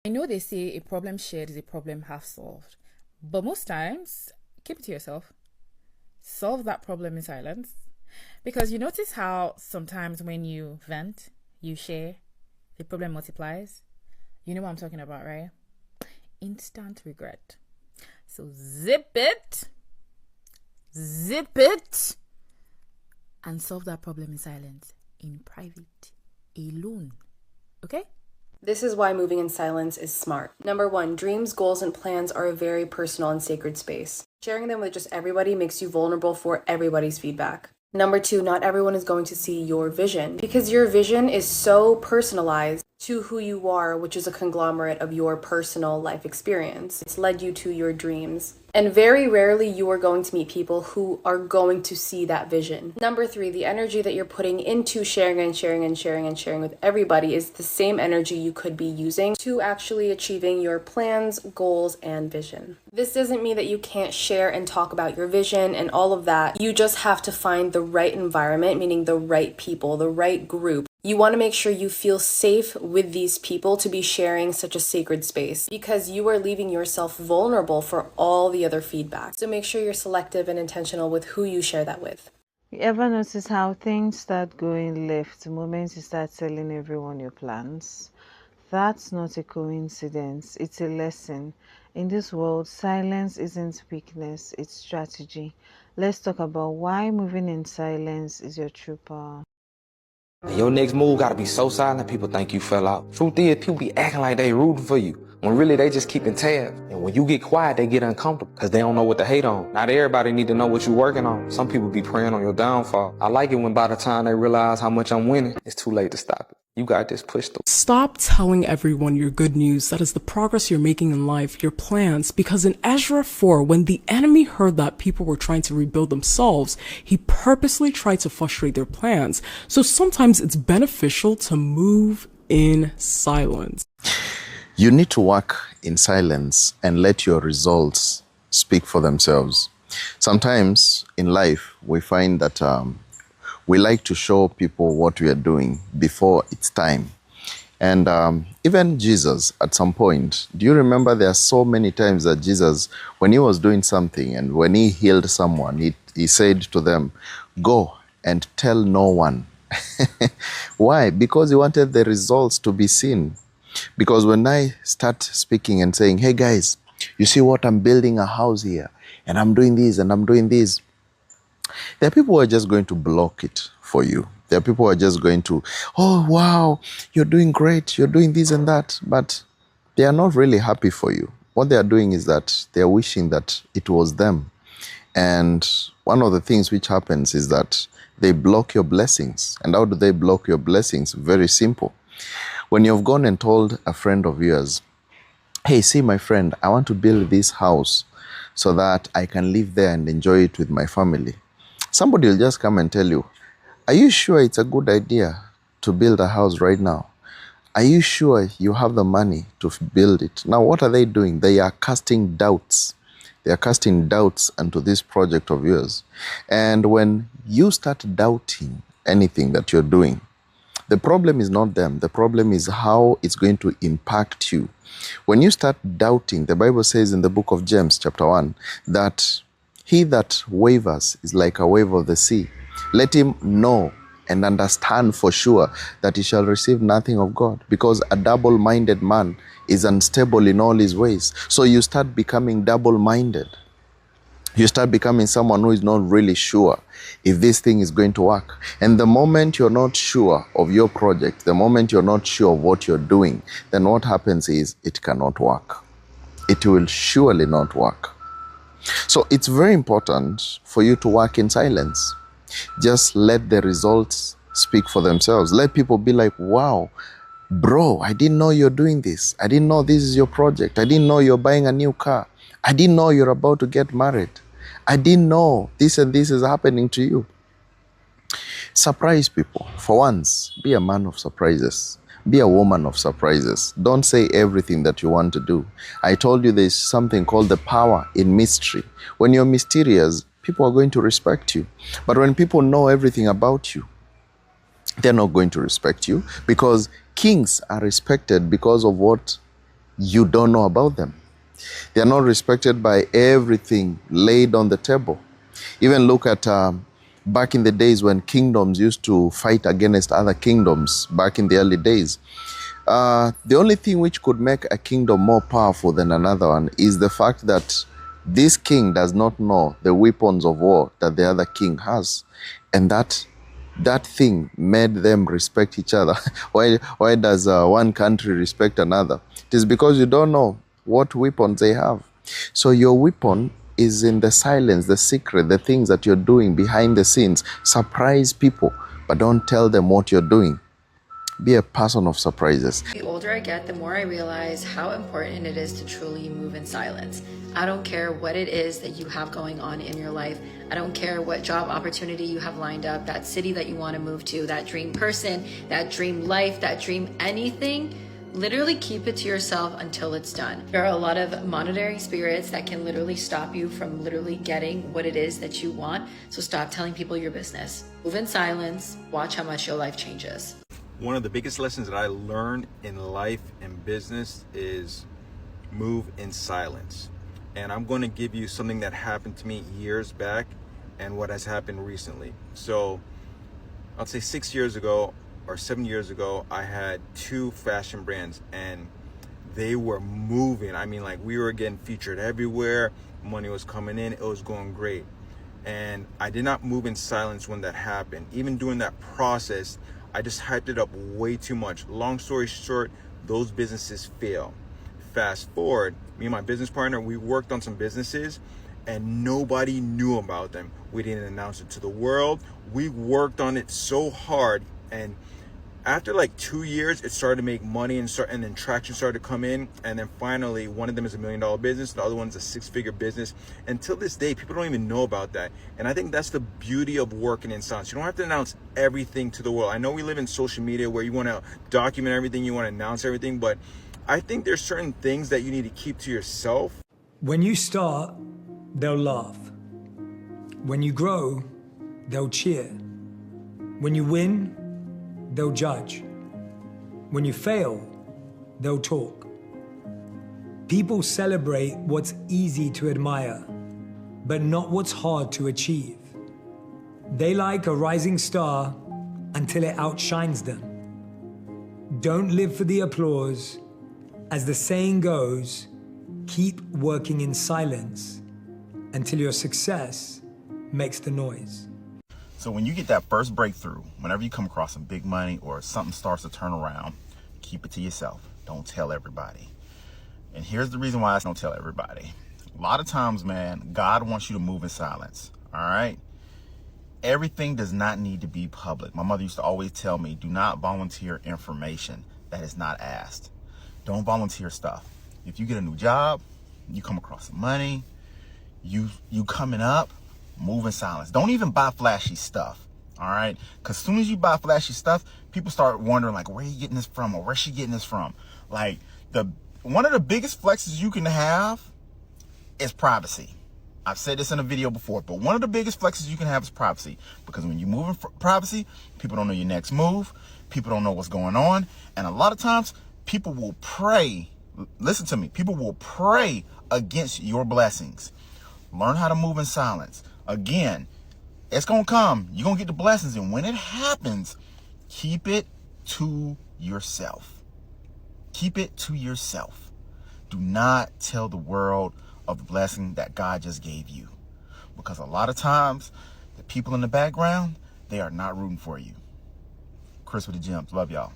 I know they say a problem shared is a problem half solved, but most times, keep it to yourself. Solve that problem in silence. Because you notice how sometimes when you vent, you share, the problem multiplies. You know what I'm talking about, right? Instant regret. So zip it, and solve that problem in silence, in private, alone. Okay? This is why moving in silence is smart. Number 1, dreams, goals, and plans are a very personal and sacred space. Sharing them with just everybody makes you vulnerable for everybody's feedback. Number 2, not everyone is going to see your vision because your vision is so personalized to who you are, which is a conglomerate of your personal life experience. It's led you to your dreams. And very rarely you are going to meet people who are going to see that vision. Number 3, the energy that you're putting into sharing with everybody is the same energy you could be using to actually achieving your plans, goals, and vision. This doesn't mean that you can't share and talk about your vision and all of that. You just have to find the right environment, meaning the right people, the right group. You want to make sure you feel safe with these people to be sharing such a sacred space because you are leaving yourself vulnerable for all the other feedback. So make sure you're selective and intentional with who you share that with. You ever notice how things start going left the moment you start telling everyone your plans? That's not a coincidence, it's a lesson. In this world, silence isn't weakness, it's strategy. Let's talk about why moving in silence is your true power. Your next move gotta be so silent people think you fell out. Truth is, people be acting like they rooting for you, when really they just keeping tabs. And when you get quiet, they get uncomfortable, cause they don't know what to hate on. Not everybody need to know what you working on. Some people be praying on your downfall. I like it when by the time they realize how much I'm winning, it's too late to stop it. You got this, push through. Stop telling everyone your good news, that is the progress you're making in life, your plans, because in Ezra 4, when the enemy heard that people were trying to rebuild themselves, he purposely tried to frustrate their plans. So sometimes it's beneficial to move in silence. You need to work in silence and let your results speak for themselves. Sometimes in life, we find that we like to show people what we are doing before it's time. And even Jesus, at some point, do you remember there are so many times that Jesus, when he was doing something and when he healed someone, he said to them, go and tell no one. Why? Because he wanted the results to be seen. Because when I start speaking and saying, hey guys, you see what, I'm building a house here and I'm doing this and I'm doing this, there are people who are just going to block it for you. There are people who are just going to, oh, wow, you're doing great, you're doing this and that. But they are not really happy for you. What they are doing is that they are wishing that it was them. And one of the things which happens is that they block your blessings. And how do they block your blessings? Very simple. When you've gone and told a friend of yours, hey, see my friend, I want to build this house so that I can live there and enjoy it with my family. Somebody will just come and tell you, are you sure it's a good idea to build a house right now? Are you sure you have the money to build it? Now, what are they doing? They are casting doubts. They are casting doubts into this project of yours. And when you start doubting anything that you're doing, the problem is not them. The problem is how it's going to impact you. When you start doubting, the Bible says in the book of James, chapter 1, that he that wavers is like a wave of the sea. Let him know and understand for sure that he shall receive nothing of God, because a double-minded man is unstable in all his ways. So you start becoming double-minded. You start becoming someone who is not really sure if this thing is going to work. And the moment you're not sure of your project, the moment you're not sure of what you're doing, then what happens is it cannot work. It will surely not work. So it's very important for you to work in silence. Just let the results speak for themselves. Let people be like, wow, bro, I didn't know you're doing this. I didn't know this is your project. I didn't know you're buying a new car. I didn't know you're about to get married. I didn't know this and this is happening to you. Surprise people. For once, be a man of surprises. Be a woman of surprises. Don't say everything that you want to do. I told you there's something called the power in mystery. When you're mysterious, people are going to respect you. But when people know everything about you, they're not going to respect you, because kings are respected because of what you don't know about them. They are not respected by everything laid on the table. Even look at back in the days when kingdoms used to fight against other kingdoms, back in the early days. The only thing which could make a kingdom more powerful than another one is the fact that this king does not know the weapons of war that the other king has. And that thing made them respect each other. Why does one country respect another? It is because you don't know what weapons they have. So your weapon is in the silence, the secret, the things that you're doing behind the scenes. Surprise people, but don't tell them what you're doing. Be a person of surprises. The older I get, the more I realize how important it is to truly move in silence. I don't care what it is that you have going on in your life. I don't care what job opportunity you have lined up, that city that you want to move to, that dream person, that dream life, that dream anything. Literally keep it to yourself until it's done. There are a lot of monitoring spirits that can literally stop you from literally getting what it is that you want. So stop telling people your business. Move in silence. Watch how much your life changes. One of the biggest lessons that I learned in life and business is move in silence. And I'm going to give you something that happened to me years back and what has happened recently. So I'll say 6 years ago or 7 years ago, I had 2 fashion brands and they were moving. I mean, like, we were getting featured everywhere. Money was coming in. It was going great. And I did not move in silence when that happened. Even during that process, I just hyped it up way too much. Long story short, those businesses fail. Fast forward, me and my business partner, we worked on some businesses and nobody knew about them. We didn't announce it to the world. We worked on it so hard, and after like 2 years, it started to make money and then traction started to come in. And then finally, one of them is $1 million business. The other one's a 6-figure business. Until this day, people don't even know about that. And I think that's the beauty of working in silence. You don't have to announce everything to the world. I know we live in social media where you want to document everything, you want to announce everything, but I think there's certain things that you need to keep to yourself. When you start, they'll laugh. When you grow, they'll cheer. When you win, they'll judge. When you fail, they'll talk. People celebrate what's easy to admire, but not what's hard to achieve. They like a rising star until it outshines them. Don't live for the applause. As the saying goes, keep working in silence until your success makes the noise. So when you get that first breakthrough, whenever you come across some big money or something starts to turn around, keep it to yourself. Don't tell everybody. And here's the reason why I don't tell everybody. A lot of times, man, God wants you to move in silence, all right? Everything does not need to be public. My mother used to always tell me, do not volunteer information that is not asked. Don't volunteer stuff. If you get a new job, you come across some money, you coming up, move in silence. Don't even buy flashy stuff, all right? Because as soon as you buy flashy stuff, people start wondering, like, where are you getting this from, or where's she getting this from? Like, one of the biggest flexes you can have is privacy. I've said this in a video before, but one of the biggest flexes you can have is privacy. Because when you move in privacy, people don't know your next move. People don't know what's going on. And a lot of times, people will pray. Listen to me. People will pray against your blessings. Learn how to move in silence. Again, it's going to come. You're going to get the blessings. And when it happens, keep it to yourself. Keep it to yourself. Do not tell the world of the blessing that God just gave you. Because a lot of times, the people in the background, they are not rooting for you. Chris with the Gems. Love y'all.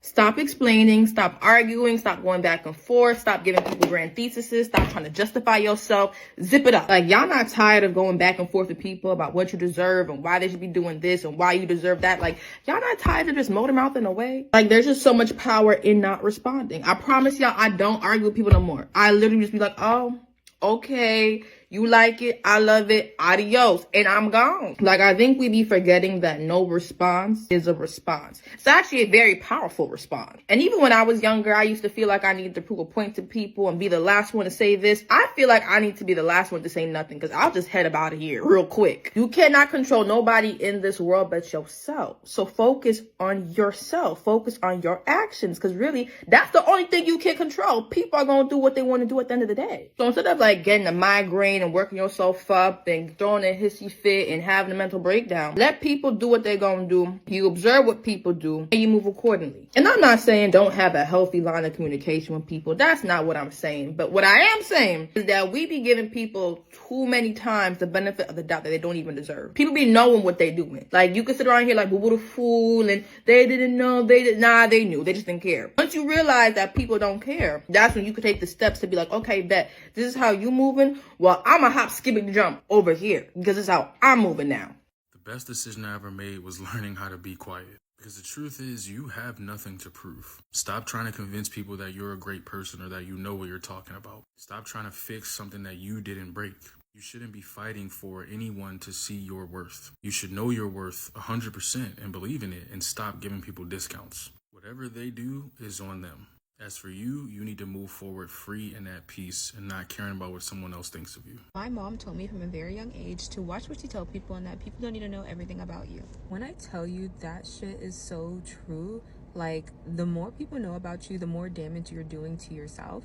Stop explaining, stop arguing, stop going back and forth, stop giving people grand theses, stop trying to justify yourself. Zip it up. Like, y'all not tired of going back and forth with people about what you deserve and why they should be doing this and why you deserve that. Like, y'all not tired of just motor mouthing away. Like, there's just so much power in not responding. I promise y'all, I don't argue with people no more. I literally just be like, oh, okay, You like it, I love it, adios, and I'm gone. Like, I think we be forgetting that no response is a response. It's actually a very powerful response. And even when I was younger, I used to feel like I needed to prove a point to people and be the last one to say this. I feel like I need to be the last one to say nothing, because I'll just head up out of here real quick. You cannot control nobody in this world but yourself. So focus on yourself. Focus on your actions, because really, that's the only thing you can control. People are going to do what they want to do at the end of the day. So instead of like getting a migraine and working yourself up and throwing a hissy fit and having a mental breakdown, let people do what they're going to do. You observe what people do and you move accordingly. And I'm not saying don't have a healthy line of communication with people. That's not what I'm saying. But what I am saying is that we be giving people too many times the benefit of the doubt that they don't even deserve. People be knowing what they doing. Like, you can sit around here like, but what a fool, and they didn't know, nah, they knew, they just didn't care. Once you realize that people don't care, that's when you could take the steps to be like, okay, bet, this is how you moving, well, I'm a hop, skip, and jump over here, because this is how I'm moving now. The best decision I ever made was learning how to be quiet. Because the truth is, you have nothing to prove. Stop trying to convince people that you're a great person or that you know what you're talking about. Stop trying to fix something that you didn't break. You shouldn't be fighting for anyone to see your worth. You should know your worth 100% and believe in it, and stop giving people discounts. Whatever they do is on them. As for you, you need to move forward free and at peace and not caring about what someone else thinks of you. My mom told me from a very young age to watch what you tell people and that people don't need to know everything about you. When I tell you that shit is so true, like, the more people know about you, the more damage you're doing to yourself.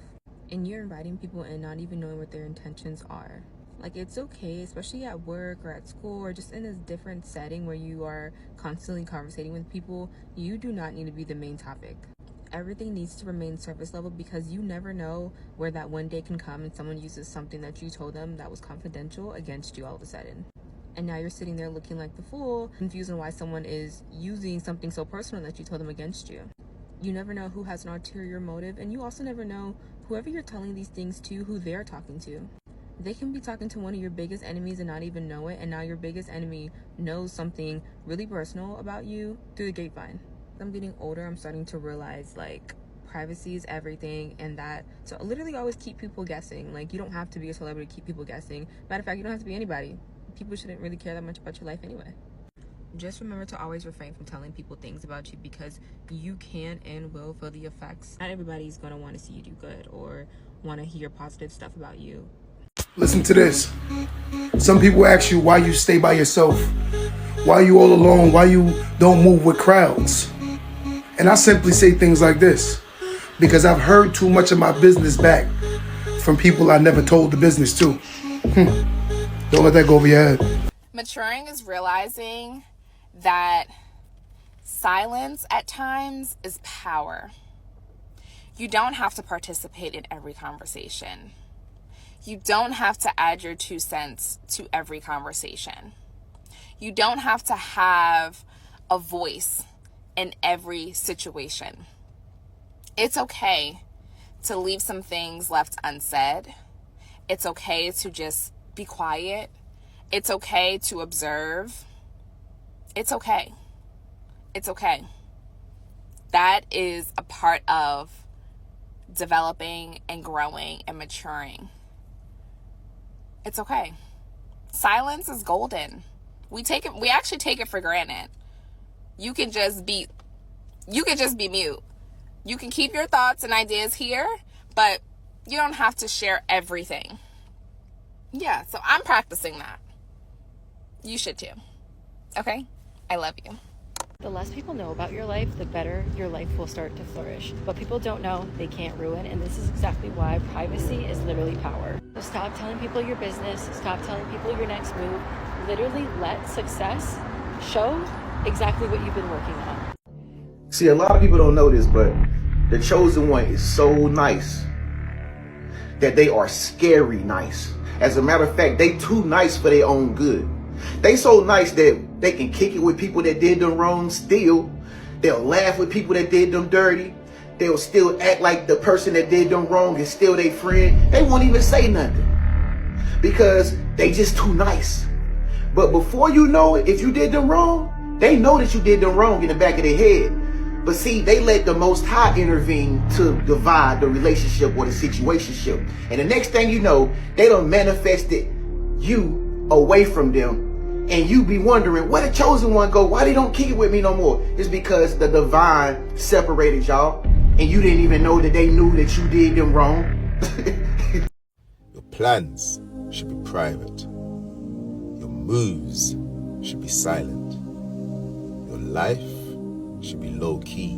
And you're inviting people in not even knowing what their intentions are. Like, it's okay, especially at work or at school or just in a different setting where you are constantly conversating with people, you do not need to be the main topic. Everything needs to remain surface level, because you never know where that one day can come and someone uses something that you told them that was confidential against you all of a sudden. And now you're sitting there looking like the fool, confused on why someone is using something so personal that you told them against you. You never know who has an ulterior motive, and you also never know whoever you're telling these things to, who they're talking to. They can be talking to one of your biggest enemies and not even know it, and now your biggest enemy knows something really personal about you through the grapevine. I'm getting older, I'm starting to realize, like, privacy is everything, and that to literally always keep people guessing. Like, you don't have to be a celebrity to keep people guessing. Matter of fact, you don't have to be anybody. People shouldn't really care that much about your life anyway. Just remember to always refrain from telling people things about you, because you can and will feel the effects. Not everybody's going to want to see you do good or want to hear positive stuff about you. Listen to this. Some people ask you why you stay by yourself, why you all alone, why you don't move with crowds. And I simply say things like this, because I've heard too much of my business back from people I never told the business to. Don't let that go over your head. Maturing is realizing that silence at times is power. You don't have to participate in every conversation. You don't have to add your 2 cents to every conversation. You don't have to have a voice in every situation. It's okay to leave some things left unsaid. It's okay to just be quiet. It's okay to observe. It's okay. It's okay. That is a part of developing and growing and maturing. It's okay. Silence is golden. We actually take it for granted. You can just be mute. You can keep your thoughts and ideas here, but you don't have to share everything. Yeah, so I'm practicing that. You should too. Okay? I love you. The less people know about your life, the better your life will start to flourish. What people don't know, they can't ruin, and this is exactly why privacy is literally power. So stop telling people your business, stop telling people your next move. Literally let success show exactly what you've been working on. See, a lot of people don't know this, but the chosen one is so nice that they are scary nice. As a matter of fact, they too nice for their own good. They so nice that they can kick it with people that did them wrong still. They'll laugh with people that did them dirty. They'll still act like the person that did them wrong is still their friend. They won't even say nothing because they just too nice. But before you know it, if you did them wrong, they know that you did them wrong in the back of their head. But see, they let the Most High intervene to divide the relationship or the situationship. And the next thing you know, they done manifested you away from them. And you be wondering, where the chosen one go? Why they don't kick it with me no more? It's because the divine separated y'all. And you didn't even know that they knew that you did them wrong. Your plans should be private. Your moves should be silent. Your life should be low-key.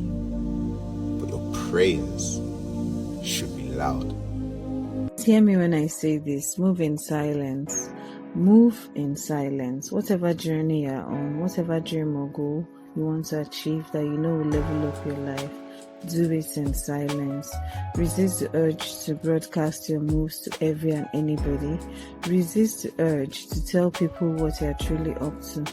But your prayers should be loud. Hear me when I say this. Move in silence. Move in silence. Whatever journey you're on, whatever dream or goal you want to achieve that you know will level up your life, do it in silence. Resist the urge to broadcast your moves to every and anybody. Resist the urge to tell people what you're truly up to.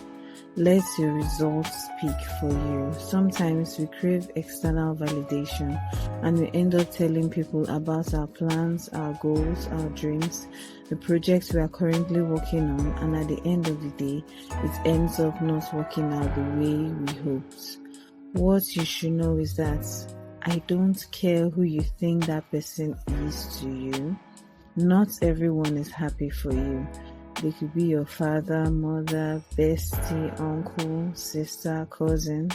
Let your results speak for you. Sometimes we crave external validation and we end up telling people about our plans, our goals, our dreams, the projects we are currently working on, and at the end of the day, it ends up not working out the way we hoped. What you should know is that I don't care who you think that person is to you. Not everyone is happy for you. They could be your father, mother, bestie, uncle, sister, cousin.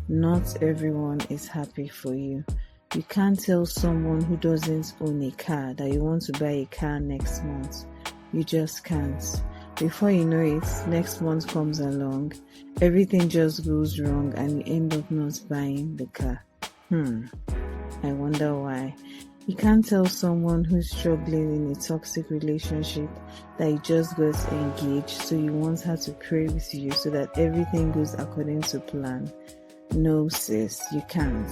Not everyone is happy for you. You can't tell someone who doesn't own a car that you want to buy a car next month. You just can't. Before you know it, next month comes along, everything just goes wrong and you end up not buying the car. I wonder why. You can't tell someone who's struggling in a toxic relationship that you just got engaged, so you want her to pray with you so that everything goes according to plan. No, sis, you can't.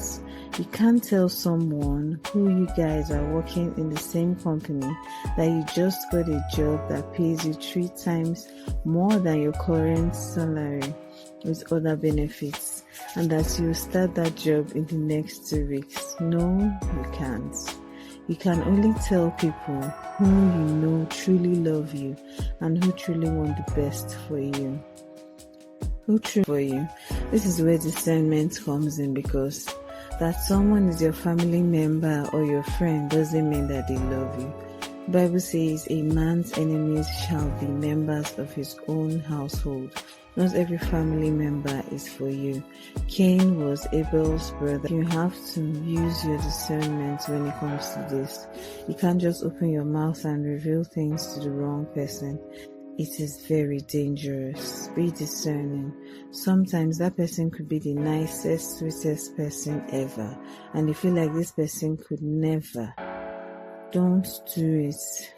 You can't tell someone who you guys are working in the same company that you just got a job that pays you 3 times more than your current salary with other benefits, and that you start that job in the next 2 weeks. No, you can't. You can only tell people who you know truly love you and who truly want the best for you. This is where discernment comes in, because that someone is your family member or your friend doesn't mean that they love you. The Bible says a man's enemies shall be members of his own household. Not every family member is for you. Cain was Abel's brother. You have to use your discernment when it comes to this. You can't just open your mouth and reveal things to the wrong person. It is very dangerous. Be discerning. Sometimes that person could be the nicest, sweetest person ever, and you feel like this person could never. Don't do it.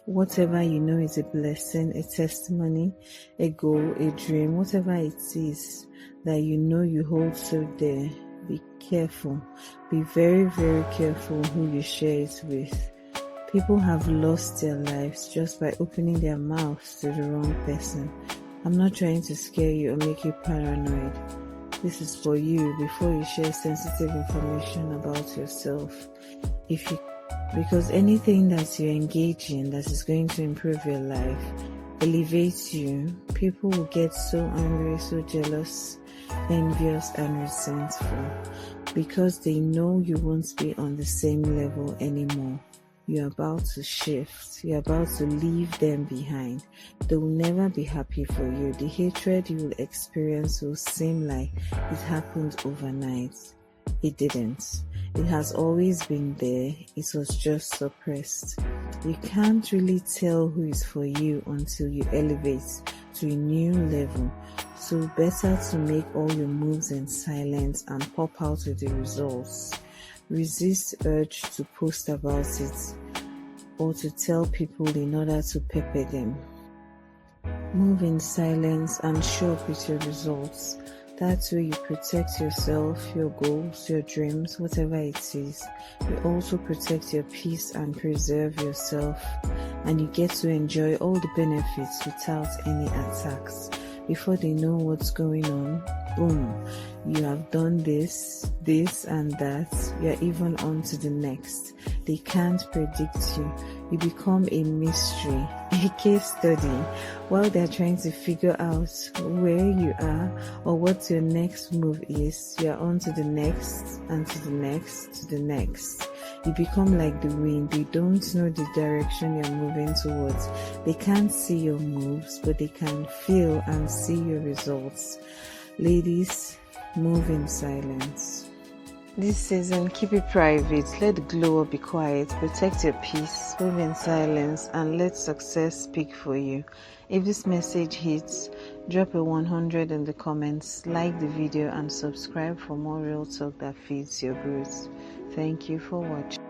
Whatever you know is a blessing, a testimony, a goal, a dream, whatever it is that you know you hold so dear, be careful. Be very, very careful who you share it with. People have lost their lives just by opening their mouths to the wrong person. I'm not trying to scare you or make you paranoid. This is for you before you share sensitive information about yourself. Because anything that you engage in that is going to improve your life, elevates you, people will get so angry, so jealous, envious, and resentful because they know you won't be on the same level anymore. You're about to shift. You're about to leave them behind. They will never be happy for you. The hatred you will experience will seem like it happened overnight. It didn't. It has always been there. It was just suppressed. You can't really tell who is for you until you elevate to a new level. So better to make all your moves in silence and pop out with the results. Resist urge to post about it or to tell people in order to pepper them. Move in silence and show up with your results. That's where you protect yourself, your goals, your dreams, whatever it is. You also protect your peace and preserve yourself, and you get to enjoy all the benefits without any attacks. Before they know what's going on, boom, you have done this, and that. You're even on to the next. They can't predict you. You become a mystery, a case study, while they're trying to figure out where you are or what your next move is. You're on to the next and to the next to the next. You become like the wind. They don't know the direction you're moving towards. They can't see your moves, but they can feel and see your results. Ladies, move in silence. This season, keep it private, let the glow up be quiet, protect your peace, move in silence, and let success speak for you. If this message hits, drop a 100 in the comments, like the video, and subscribe for more real talk that feeds your growth. Thank you for watching.